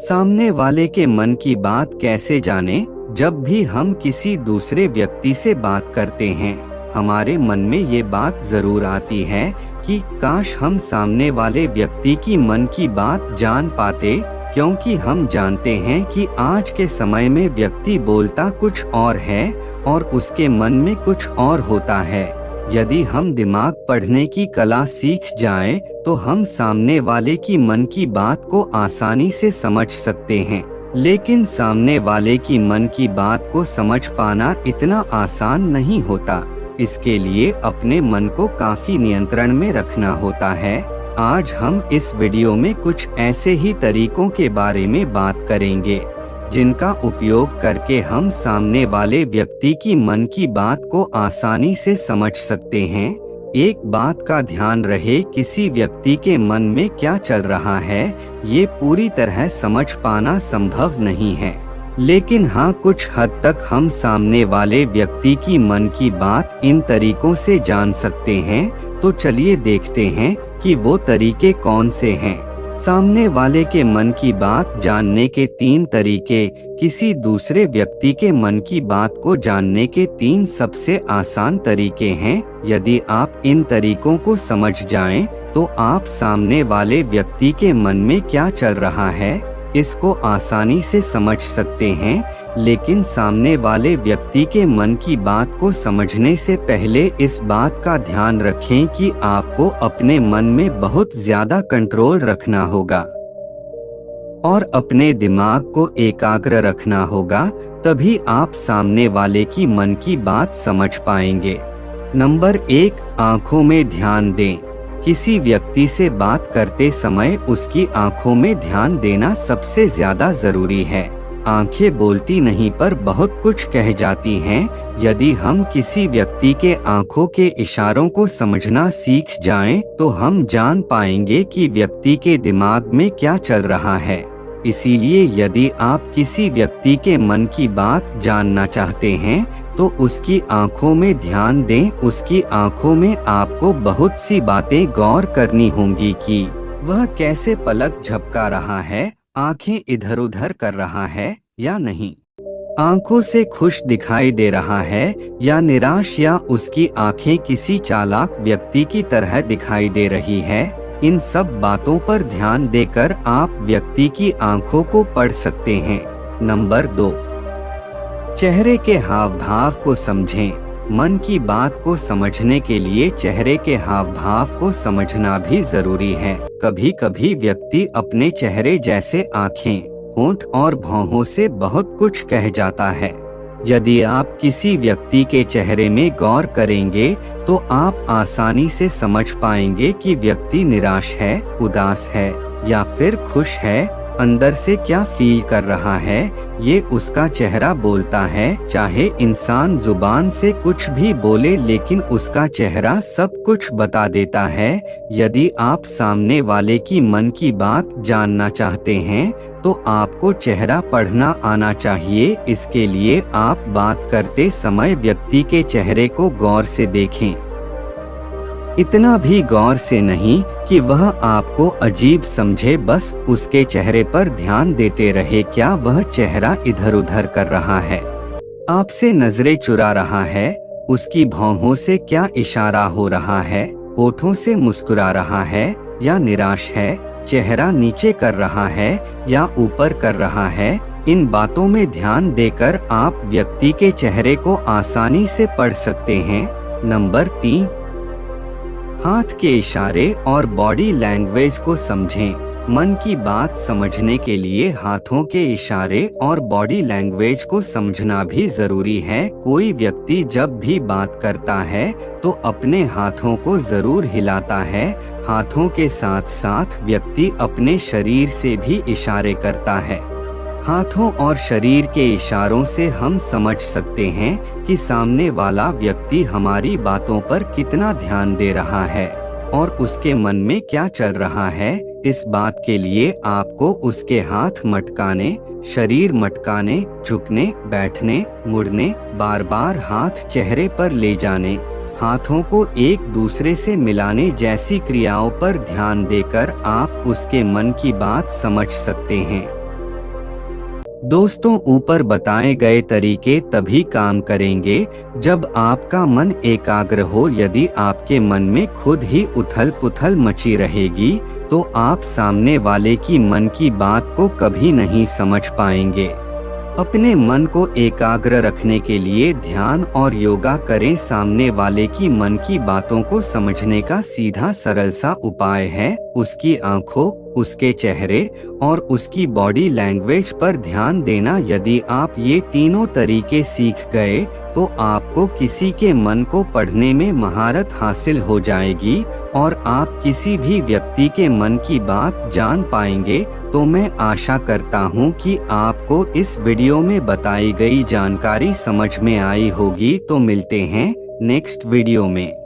सामने वाले के मन की बात कैसे जाने? जब भी हम किसी दूसरे व्यक्ति से बात करते हैं, हमारे मन में ये बात जरूर आती है कि काश हम सामने वाले व्यक्ति की मन की बात जान पाते, क्योंकि हम जानते हैं कि आज के समय में व्यक्ति बोलता कुछ और है और उसके मन में कुछ और होता है। यदि हम दिमाग पढ़ने की कला सीख जाएं, तो हम सामने वाले की मन की बात को आसानी से समझ सकते हैं। लेकिन सामने वाले की मन की बात को समझ पाना इतना आसान नहीं होता। इसके लिए अपने मन को काफी नियंत्रण में रखना होता है। आज हम इस वीडियो में कुछ ऐसे ही तरीकों के बारे में बात करेंगे जिनका उपयोग करके हम सामने वाले व्यक्ति की मन की बात को आसानी से समझ सकते हैं। एक बात का ध्यान रहे, किसी व्यक्ति के मन में क्या चल रहा है ये पूरी तरह समझ पाना संभव नहीं है, लेकिन हाँ, कुछ हद तक हम सामने वाले व्यक्ति की मन की बात इन तरीकों से जान सकते हैं। तो चलिए देखते हैं कि वो तरीके कौन से हैं। सामने वाले के मन की बात जानने के 3 तरीके। किसी दूसरे व्यक्ति के मन की बात को जानने के 3 सबसे आसान तरीके हैं। यदि आप इन तरीकों को समझ जाएं, तो आप सामने वाले व्यक्ति के मन में क्या चल रहा है इसको आसानी से समझ सकते हैं। लेकिन सामने वाले व्यक्ति के मन की बात को समझने से पहले इस बात का ध्यान रखें कि आपको अपने मन में बहुत ज्यादा कंट्रोल रखना होगा और अपने दिमाग को एकाग्र रखना होगा, तभी आप सामने वाले की मन की बात समझ पाएंगे। नंबर 1, आंखों में ध्यान दें। किसी व्यक्ति से बात करते समय उसकी आंखों में ध्यान देना सबसे ज्यादा जरूरी है। आंखें बोलती नहीं पर बहुत कुछ कह जाती हैं। यदि हम किसी व्यक्ति के आंखों के इशारों को समझना सीख जाएं, तो हम जान पाएंगे कि व्यक्ति के दिमाग में क्या चल रहा है। इसीलिए यदि आप किसी व्यक्ति के मन की बात जानना चाहते हैं, तो उसकी आंखों में ध्यान दें। उसकी आंखों में आपको बहुत सी बातें गौर करनी होंगी कि वह कैसे पलक झपका रहा है, आंखें इधर उधर कर रहा है या नहीं, आंखों से खुश दिखाई दे रहा है या निराश, या उसकी आंखें किसी चालाक व्यक्ति की तरह दिखाई दे रही है। इन सब बातों पर ध्यान देकर आप व्यक्ति की आंखों को पढ़ सकते हैं। नंबर 2, चेहरे के हाव भाव को समझें। मन की बात को समझने के लिए चेहरे के हाव भाव को समझना भी जरूरी है। कभी कभी व्यक्ति अपने चेहरे जैसे आंखें, होंठ और भौहों से बहुत कुछ कह जाता है। यदि आप किसी व्यक्ति के चेहरे में गौर करेंगे, तो आप आसानी से समझ पाएंगे कि व्यक्ति निराश है, उदास है या फिर खुश है। अंदर से क्या फील कर रहा है ये उसका चेहरा बोलता है। चाहे इंसान जुबान से कुछ भी बोले, लेकिन उसका चेहरा सब कुछ बता देता है। यदि आप सामने वाले की मन की बात जानना चाहते हैं, तो आपको चेहरा पढ़ना आना चाहिए। इसके लिए आप बात करते समय व्यक्ति के चेहरे को गौर से देखें। इतना भी गौर से नहीं कि वह आपको अजीब समझे, बस उसके चेहरे पर ध्यान देते रहे। क्या वह चेहरा इधर उधर कर रहा है, आपसे नजरें चुरा रहा है, उसकी भौहों से क्या इशारा हो रहा है, होठों से मुस्कुरा रहा है या निराश है, चेहरा नीचे कर रहा है या ऊपर कर रहा है। इन बातों में ध्यान देकर आप व्यक्ति के चेहरे को आसानी से पढ़ सकते हैं। नंबर 3, हाथ के इशारे और बॉडी लैंग्वेज को समझें। मन की बात समझने के लिए हाथों के इशारे और बॉडी लैंग्वेज को समझना भी जरूरी है। कोई व्यक्ति जब भी बात करता है तो अपने हाथों को जरूर हिलाता है। हाथों के साथ साथ व्यक्ति अपने शरीर से भी इशारे करता है। हाथों और शरीर के इशारों से हम समझ सकते हैं कि सामने वाला व्यक्ति हमारी बातों पर कितना ध्यान दे रहा है और उसके मन में क्या चल रहा है। इस बात के लिए आपको उसके हाथ मटकाने, शरीर मटकाने, झुकने, बैठने, मुड़ने, बार बार हाथ चेहरे पर ले जाने, हाथों को एक दूसरे से मिलाने जैसी क्रियाओं पर ध्यान देकर आप उसके मन की बात समझ सकते हैं। दोस्तों, ऊपर बताए गए तरीके तभी काम करेंगे जब आपका मन एकाग्र हो। यदि आपके मन में खुद ही उथल पुथल मची रहेगी तो आप सामने वाले की मन की बात को कभी नहीं समझ पाएंगे। अपने मन को एकाग्र रखने के लिए ध्यान और योगा करें। सामने वाले की मन की बातों को समझने का सीधा सरल सा उपाय है उसकी आंखों, उसके चेहरे और उसकी बॉडी लैंग्वेज पर ध्यान देना। यदि आप ये तीनों तरीके सीख गए तो आपको किसी के मन को पढ़ने में महारत हासिल हो जाएगी और आप किसी भी व्यक्ति के मन की बात जान पाएंगे। तो मैं आशा करता हूँ कि आपको इस वीडियो में बताई गई जानकारी समझ में आई होगी। तो मिलते हैं नेक्स्ट वीडियो में।